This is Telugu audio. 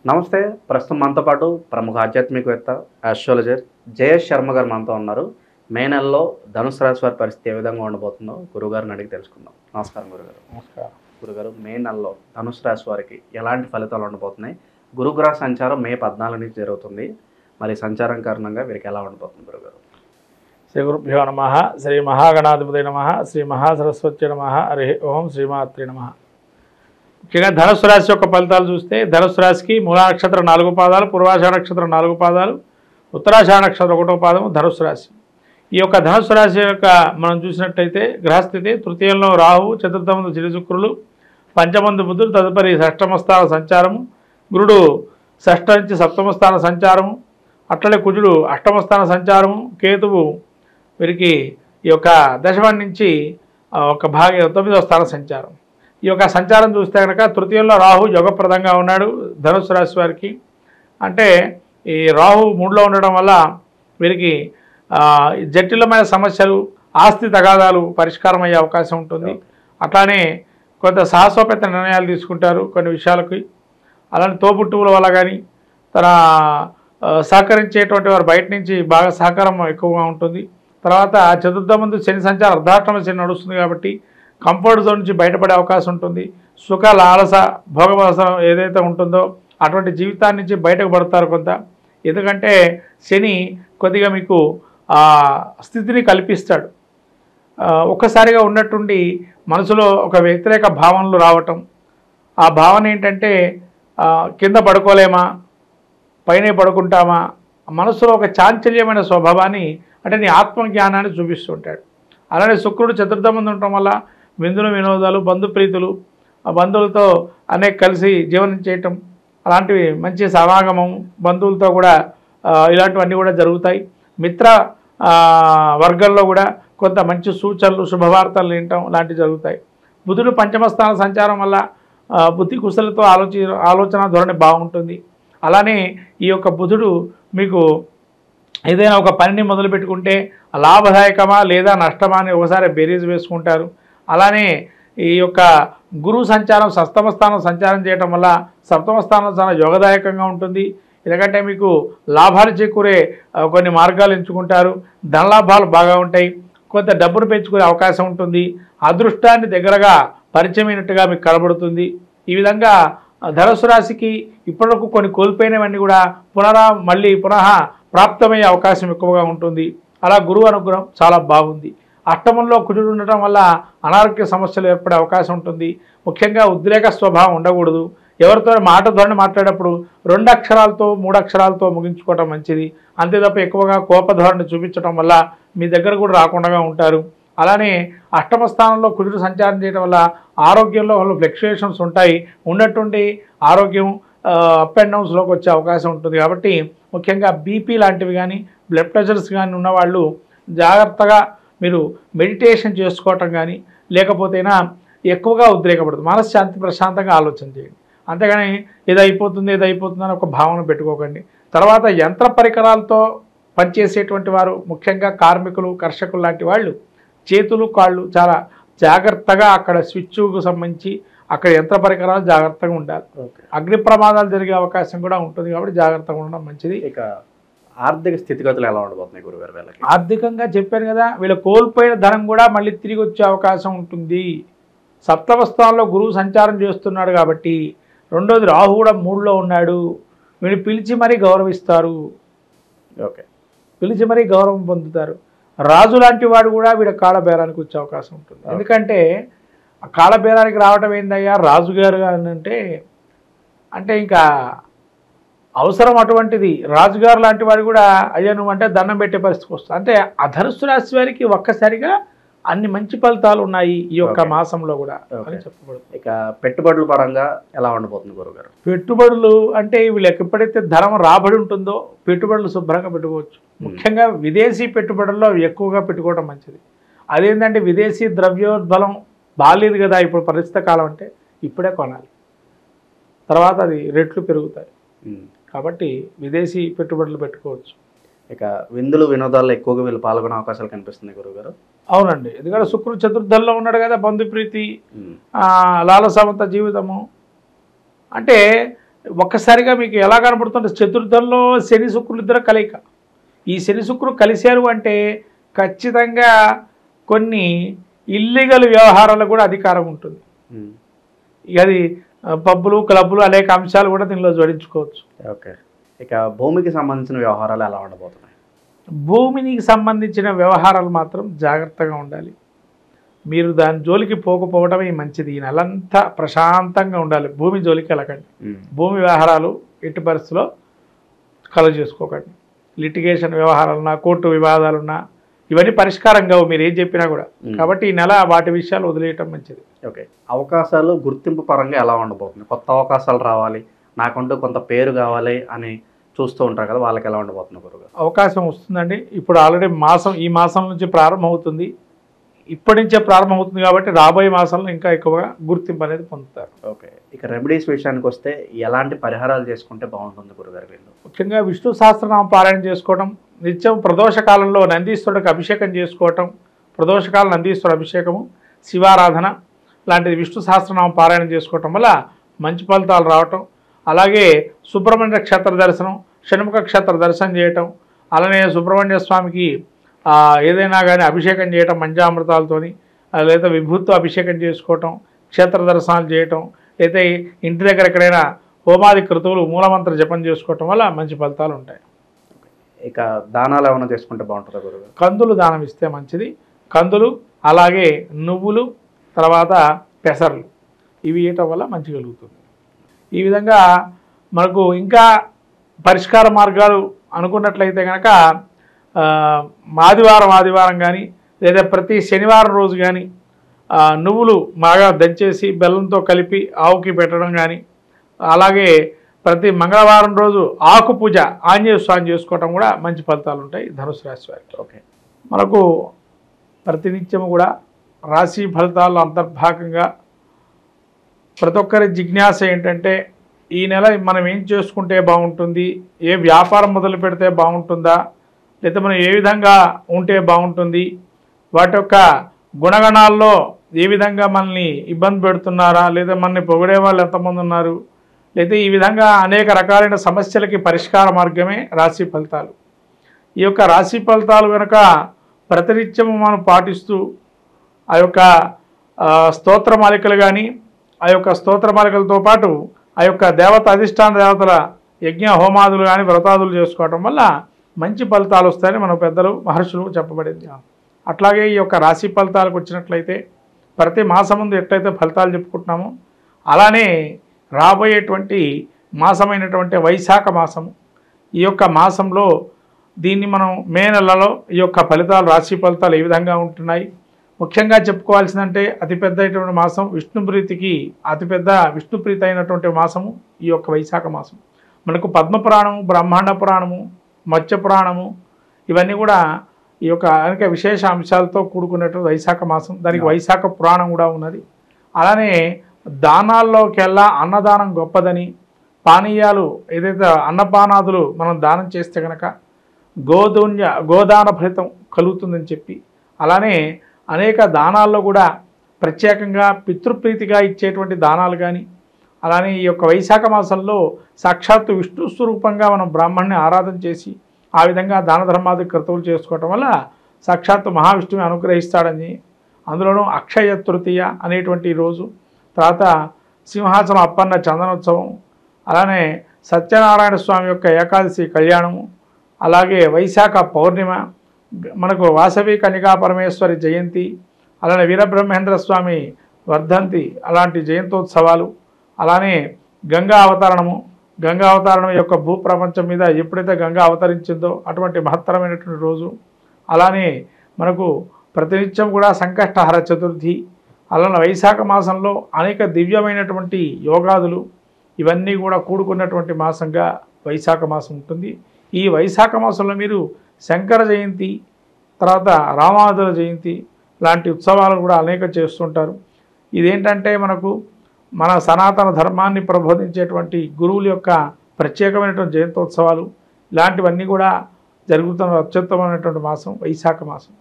నమస్తే. ప్రస్తుతం మనతో పాటు ప్రముఖ ఆధ్యాత్మికవేత్త, ఆస్ట్రాలజర్ జయేష్ శర్మ గారు మనతో ఉన్నారు. మే నెలలో ధనుసు రాశి వారి పరిస్థితి ఏ విధంగా ఉండబోతుందో గురుగారిని అడిగి తెలుసుకుందాం. నమస్కారం గురుగారు. నమస్కారం గురుగారు, మే నెలలో ధనుసు రాశి వారికి ఎలాంటి ఫలితాలు ఉండబోతున్నాయి? గురుగ్రహ సంచారం మే 14 నుంచి జరుగుతుంది. మరి సంచారం కారణంగా వీరికి ఎలా ఉండబోతుంది గురుగారు? శ్రీ గురుభ్యో నమ. శ్రీ మహాగణాధిపతి నమ. శ్రీ మహాసరస్వతి నమ. హరి ఓం శ్రీమాత్రి నమ. ముఖ్యంగా ధనుసు రాశి యొక్క ఫలితాలు చూస్తే ధనుసు రాశికి మూలా నక్షత్రం 4 పాదాలు, పూర్వాషాఢ నక్షత్రం 4 పాదాలు, ఉత్తరాషాఢ నక్షత్రం 1వ పాదము ధనుసు రాశి. ఈ యొక్క ధనుసు రాశి యొక్క మనం చూసినట్టయితే గ్రహస్థితి తృతీయంలో రాహు, చతుర్థమందు శని శుక్రులు, పంచమందు బుధుడు, తదుపరి షష్టమ స్థాన సంచారము, గురుడు షష్ఠ నుంచి సప్తమ స్థాన సంచారము, అట్లనే కుజుడు అష్టమ స్థాన సంచారము, కేతువు వీరికి ఈ యొక్క దశమం నుంచి ఒక భాగం 9వ స్థాన సంచారం. ఈ యొక్క సంచారం చూస్తే కనుక తృతీయంలో రాహు యోగప్రదంగా ఉన్నాడు ధనుసు రాశి వారికి. అంటే ఈ రాహు 3లో ఉండడం వల్ల వీరికి జటిలమైన సమస్యలు, ఆస్తి తగాదాలు పరిష్కారం అయ్యే అవకాశం ఉంటుంది. అట్లానే కొంత సాహసోపేత నిర్ణయాలు తీసుకుంటారు కొన్ని విషయాలకి. అలానే తోబుట్టువుల వల్ల కానీ తన సహకరించేటువంటి వారు బయట నుంచి బాగా సహకారం ఎక్కువగా ఉంటుంది. తర్వాత చతుర్థమందు శని సంచారం అర్ధాష్టమ శని నడుస్తుంది కాబట్టి కంఫర్ట్ జోన్ నుంచి బయటపడే అవకాశం ఉంటుంది. సుఖ లాలస భోగవాసం ఏదైతే ఉంటుందో అటువంటి జీవితాన్ని నుంచి బయటకు పడతారు కొంత. ఎందుకంటే శని కొద్దిగా మీకు స్థితిని కల్పిస్తాడు. ఒక్కసారిగా ఉన్నట్టుండి మనసులో ఒక వ్యతిరేక భావనలు రావటం. ఆ భావన ఏంటంటే కింద పడుకోలేమా, పైనే పడుకుంటామా, మనసులో ఒక చాంచల్యమైన స్వభావాన్ని అంటే నీ ఆత్మజ్ఞానాన్ని చూపిస్తుంటాడు. అలానే శుక్రుడు చతుర్థమందు ఉండటం వల్ల విందులు వినోదాలు, బంధుప్రీతులు, బంధువులతో అనేక కలిసి జీవనం చేయటం, అలాంటివి మంచి సమాగమం, బంధువులతో కూడా ఇలాంటివన్నీ కూడా జరుగుతాయి. మిత్ర వర్గంలో కూడా కొంత మంచి సూచనలు, శుభవార్తలు వినటం లాంటివి జరుగుతాయి. బుధుడు పంచమ స్థాన సంచారం వల్ల బుద్ధి కుశలతో ఆలోచన ధోరణి బాగుంటుంది. అలానే ఈ యొక్క బుధుడు మీకు ఏదైనా ఒక పనిని మొదలు పెట్టుకుంటే లాభదాయకమా లేదా నష్టమా అని ఒకసారి బేరీజ్ వేసుకుంటారు. అలానే ఈ యొక్క గురువు సంచారం సప్తమ స్థానం సంచారం చేయటం వల్ల సప్తమ స్థానం చాలా యోగదాయకంగా ఉంటుంది. ఎందుకంటే మీకు లాభాలు చేకూరే కొన్ని మార్గాలు ఎంచుకుంటారు. ధనలాభాలు బాగా ఉంటాయి. కొంత డబ్బును పెంచుకునే అవకాశం ఉంటుంది. అదృష్టాన్ని దగ్గరగా పరిచయమైనట్టుగా మీకు కనబడుతుంది. ఈ విధంగా ధనుసు రాశికి ఇప్పటివరకు కొన్ని కోల్పోయినవన్నీ కూడా మళ్ళీ పునః ప్రాప్తమయ్యే అవకాశం ఎక్కువగా ఉంటుంది. అలా గురువు అనుగ్రహం చాలా బాగుంది. అష్టమంలో కుజుడు ఉండటం వల్ల అనారోగ్య సమస్యలు ఏర్పడే అవకాశం ఉంటుంది. ముఖ్యంగా ఉద్రేక స్వభావం ఉండకూడదు. ఎవరితో మాట ధోరణి మాట్లాడేటప్పుడు 2 అక్షరాలతో 3 అక్షరాలతో ముగించుకోవటం మంచిది. అంతే తప్ప ఎక్కువగా కోపధోరణి చూపించడం వల్ల మీ దగ్గర కూడా రాకుండా ఉంటారు. అలానే అష్టమ స్థానంలో కుజుడు సంచారం చేయడం వల్ల ఆరోగ్యంలో ఫ్లక్చుయేషన్స్ ఉంటాయి. ఉన్నట్టుండి ఆరోగ్యం అప్ అండ్ డౌన్స్లోకి వచ్చే అవకాశం ఉంటుంది. కాబట్టి ముఖ్యంగా బీపీ లాంటివి కానీ బ్లడ్ ప్రెషర్స్ కానీ ఉన్నవాళ్ళు జాగ్రత్తగా మీరు మెడిటేషన్ చేసుకోవటం కానీ లేకపోతేనా ఎక్కువగా ఉద్రేకపడుతుంది. మనశ్శాంతి ప్రశాంతంగా ఆలోచన చేయండి. అంతేగాని ఏదైపోతుంది అని ఒక భావన పెట్టుకోకండి. తర్వాత యంత్ర పరికరాలతో పనిచేసేటువంటి వారు ముఖ్యంగా కార్మికులు, కర్షకులు లాంటి వాళ్ళు చేతులు కాళ్ళు చాలా జాగ్రత్తగా అక్కడ స్విచ్కు సంబంధించి అక్కడ యంత్ర పరికరాలు జాగ్రత్తగా ఉండాలి. అగ్ని ప్రమాదాలు జరిగే అవకాశం కూడా ఉంటుంది. కాబట్టి జాగ్రత్తగా ఉండడం మంచిది. ఇక ఆర్థిక స్థితిగతులు ఎలా ఉండబోతున్నాయి గురుగారు వీళ్ళకి? ఆర్థికంగా చెప్పాను కదా, వీళ్ళు కోల్పోయిన ధనం కూడా మళ్ళీ తిరిగి వచ్చే అవకాశం ఉంటుంది. సప్తమ స్థానంలో గురువు సంచారం చేస్తున్నాడు కాబట్టి, రెండోది రాహు కూడా 3లో ఉన్నాడు. వీళ్ళు పిలిచి మరీ గౌరవిస్తారు. పిలిచి మరీ గౌరవం పొందుతారు. రాజు లాంటి వాడు కూడా వీళ్ళ కాళ్ళబేరానికి వచ్చే అవకాశం ఉంటుంది. ఎందుకంటే ఆ కాళ్ళబేరానికి రావటం ఏందయ్యా రాజుగారు అంటే ఇంకా అవసరం అటువంటిది. రాజుగారు లాంటి వాడు కూడా అయ్యా నువ్వు అంటే దండం పెట్టే పరిస్థితికి వస్తుంది. అంటే ఆ ధనుసు రాశి వారికి ఒక్కసారిగా అన్ని మంచి ఫలితాలు ఉన్నాయి ఈ యొక్క మాసంలో కూడా అని చెప్పబడుతుంది. ఇక పెట్టుబడుల పరంగా ఎలా ఉండబోతుంది గురుగారు? పెట్టుబడులు అంటే వీళ్ళకి ఎప్పుడైతే ధనం రాబడి ఉంటుందో పెట్టుబడులు శుభ్రంగా పెట్టుకోవచ్చు. ముఖ్యంగా విదేశీ పెట్టుబడుల్లో ఎక్కువగా పెట్టుకోవడం మంచిది. అదేంటంటే విదేశీ ద్రవ్యోద్బలం బాలేదు కదా ఇప్పుడు పరిస్థితి కాలం, అంటే ఇప్పుడే కొనాలి, తర్వాత అది రేట్లు పెరుగుతాయి. కాబట్టి విదేశీ పెట్టుబడులు పెట్టుకోవచ్చు. ఇక విందులు వినోదాల్లో ఎక్కువగా వీళ్ళు పాల్గొనే అవకాశాలు కనిపిస్తున్నాయి గురుగారు. అవునండి, ఎందుకంటే శుక్రుడు చతుర్థంలో ఉన్నాడు కదా, బంధుప్రీతి, లాలసమంత జీవితము. అంటే ఒక్కసారిగా మీకు ఎలా కనపడుతుంటే చతుర్థంలో శని శుక్రులు ఇద్దరు కలయిక. ఈ శని శుక్రులు కలిశారు అంటే ఖచ్చితంగా కొన్ని ఇల్లీగల్ వ్యవహారాలకు కూడా అధికారం ఉంటుంది. అది పబ్బులు క్లబ్బులు అనేక అంశాలు కూడా దీనిలో జోడించుకోవచ్చు. ఓకే. ఇక భూమికి సంబంధించిన వ్యవహారాలు ఎలా ఉండబోతున్నాయి? భూమికి సంబంధించిన వ్యవహారాలు మాత్రం జాగ్రత్తగా ఉండాలి. మీరు దాని జోలికి పోకపోవడమే మంచిది. ఈ నెలంతా ప్రశాంతంగా ఉండాలి. భూమి జోలికి వెళ్ళకండి. భూమి వ్యవహారాలు ఎట్టి పరిస్థితిలో కలుగ చేసుకోకండి. లిటిగేషన్ వ్యవహారాలున్నా, కోర్టు వివాదాలున్నా ఇవన్నీ పరిష్కారం కావు మీరు ఏం చెప్పినా కూడా. కాబట్టి ఈ నెల వాటి విషయాలు వదిలేయటం మంచిది. ఓకే. అవకాశాలు గుర్తింపు పరంగా ఎలా ఉండబోతుంది? కొత్త అవకాశాలు రావాలి, నాకంటూ కొంత పేరు కావాలి అని చూస్తూ ఉంటారు కదా, వాళ్ళకి ఎలా ఉండబోతుంది గురుగారు? అవకాశం వస్తుందండి. ఇప్పుడు ఆల్రెడీ ఈ మాసం నుంచి ప్రారంభమవుతుంది. ఇప్పటి నుంచే ప్రారంభమవుతుంది కాబట్టి రాబోయే మాసంలో ఇంకా ఎక్కువగా గుర్తింపు అనేది పొందుతారు. ఓకే. ఇక రెమెడీస్ విషయానికి వస్తే ఎలాంటి పరిహారాలు చేసుకుంటే బాగుంటుంది గురుగారు వీళ్ళు? ముఖ్యంగా విష్ణు సహస్రనామ పారాయణ చేసుకోవడం, నిత్యం ప్రదోష కాలంలో నందీశ్వరుడికి అభిషేకం చేసుకోవటం, ప్రదోషకాలం నందీశ్వరుడు అభిషేకము, శివారాధన లాంటిది విష్ణు సహస్రనామ పారాయణ చేసుకోవటం వల్ల మంచి ఫలితాలు రావటం. అలాగే సుబ్రహ్మణ్య క్షేత్ర దర్శనం, షణ్ముఖ క్షేత్ర దర్శనం చేయటం, అలానే సుబ్రహ్మణ్య స్వామికి ఏదైనా కానీ అభిషేకం చేయటం పంచామృతాలతోని, లేదా విభూతితో అభిషేకం చేసుకోవటం, క్షేత్ర దర్శనాలు చేయటం, లేదా ఇంటి దగ్గర ఎక్కడైనా హోమాది క్రతువులు మూలమంత్ర జపం చేసుకోవటం వల్ల మంచి ఫలితాలు ఉంటాయి. ఇక దానాలు ఏమైనా చేసుకుంటే బాగుంటుందా గురుగారు? కందులు దానం ఇస్తే మంచిది. కందులు, అలాగే నువ్వులు, తర్వాత పెసర్లు ఇవి ఇవ్వటం వల్ల మంచి కలుగుతుంది. ఈ విధంగా మనకు ఇంకా పరిష్కార మార్గాలు అనుకున్నట్లయితే కనుక ఆదివారం కానీ లేదా ప్రతి శనివారం రోజు కానీ నువ్వులు బాగా దంచేసి బెల్లంతో కలిపి ఆవుకి పెట్టడం కానీ, అలాగే ప్రతి మంగళవారం రోజు ఆకు పూజ ఆంజనేయ స్వామి చేసుకోవటం కూడా మంచి ఫలితాలు ఉంటాయి ధనుసు రాశి వారికి. ఓకే. మనకు ప్రతినిత్యము కూడా రాశి ఫలితాల్లో అంతర్భాగంగా ప్రతి ఒక్కరి జిజ్ఞాస ఏంటంటే ఈ నెల మనం ఏం చేసుకుంటే బాగుంటుంది, ఏ వ్యాపారం మొదలు పెడితే బాగుంటుందా, లేదా మనం ఏ విధంగా ఉంటే బాగుంటుంది, వాటి యొక్క గుణగణాల్లో ఏ విధంగా మనల్ని ఇబ్బంది పెడుతున్నారా, లేదా మనల్ని పొగిడే వాళ్ళు ఎంతమంది ఉన్నారు, లేదా ఈ విధంగా అనేక రకాలైన సమస్యలకి పరిష్కార మార్గమే రాశి ఫలితాలు. ఈ యొక్క రాశి ఫలితాలు కనుక ప్రతినిత్యము మనం పాటిస్తూ ఆ యొక్క స్తోత్రమాలికలు కానీ, ఆ యొక్క స్తోత్రమాలికలతో పాటు ఆ యొక్క దేవత అధిష్టాన దేవతల యజ్ఞ హోమాదులు కానీ వ్రతాదులు చేసుకోవటం వల్ల మంచి ఫలితాలు వస్తాయని మన పెద్దలు మహర్షులు చెప్పబడింది. అట్లాగే ఈ యొక్క రాశి ఫలితాలకు వచ్చినట్లయితే ప్రతి మాసం ముందు ఎట్లయితే ఫలితాలు చెప్పుకుంటున్నామో అలానే రాబోయేటువంటి మాసమైనటువంటి వైశాఖ మాసము, ఈ యొక్క మాసంలో దీన్ని మనం మే నెలలో ఈ యొక్క ఫలితాలు రాశి ఫలితాలు ఏ విధంగా ఉంటున్నాయి, ముఖ్యంగా చెప్పుకోవాల్సిందంటే అతిపెద్దటువంటి మాసం విష్ణుప్రీతికి అతిపెద్ద విష్ణుప్రీతి అయినటువంటి మాసము ఈ యొక్క వైశాఖ మాసం. మనకు పద్మపురాణము, బ్రహ్మాండ పురాణము, మత్స్య పురాణము ఇవన్నీ కూడా ఈ యొక్క అనేక విశేష అంశాలతో కూడుకున్నటువంటి వైశాఖ మాసం. దానికి వైశాఖ పురాణం కూడా ఉన్నది. అలానే దానాల్లోకెల్లా అన్నదానం గొప్పదని, పానీయాలు ఏదైతే అన్నపానాదులు మనం దానం చేస్తే కనుక గోదాన ఫలితం కలుగుతుందని చెప్పి, అలానే అనేక దానాల్లో కూడా ప్రత్యేకంగా పితృప్రీతిగా ఇచ్చేటువంటి దానాలు కానీ, అలానే ఈ యొక్క వైశాఖ మాసంలో సాక్షాత్తు విష్ణు స్వరూపంగా మనం బ్రాహ్మణ్ణి ఆరాధన చేసి ఆ విధంగా దాన ధర్మాది క్రతువులు చేసుకోవటం వల్ల సాక్షాత్తు మహావిష్ణువుని అనుగ్రహిస్తాడని, అందులోనూ అక్షయ తృతీయ అనేటువంటి రోజు, తర్వాత సింహాచలం అప్పన్న చందనోత్సవం, అలానే సత్యనారాయణ స్వామి యొక్క ఏకాదశి కళ్యాణము, అలాగే వైశాఖ పౌర్ణిమ, మనకు వాసవి కన్యకా పరమేశ్వరి జయంతి, అలానే వీరబ్రహ్మేంద్ర స్వామి వర్ధంతి, అలాంటి జయంతోత్సవాలు, అలానే గంగా అవతరణము, గంగా అవతరణం యొక్క భూప్రపంచం మీద ఎప్పుడైతే గంగా అవతరించిందో అటువంటి మహత్తరమైనటువంటి రోజు, అలానే మనకు ప్రతినిత్యం కూడా సంకష్టహర చతుర్థి, అలానే వైశాఖ మాసంలో అనేక దివ్యమైనటువంటి యోగాదులు ఇవన్నీ కూడా కూడుకున్నటువంటి మాసంగా వైశాఖ మాసం ఉంటుంది. ఈ వైశాఖ మాసంలో మీరు శంకర జయంతి, తర్వాత రామానుజుల జయంతి లాంటి ఉత్సవాలు కూడా అనేక చేస్తుంటారు. ఇదేంటంటే మనకు మన సనాతన ధర్మాన్ని ప్రబోధించేటువంటి గురువుల యొక్క ప్రత్యేకమైనటువంటి జయంతోత్సవాలు ఇలాంటివన్నీ కూడా జరుగుతున్న అత్యుత్తమైనటువంటి మాసం వైశాఖ మాసం.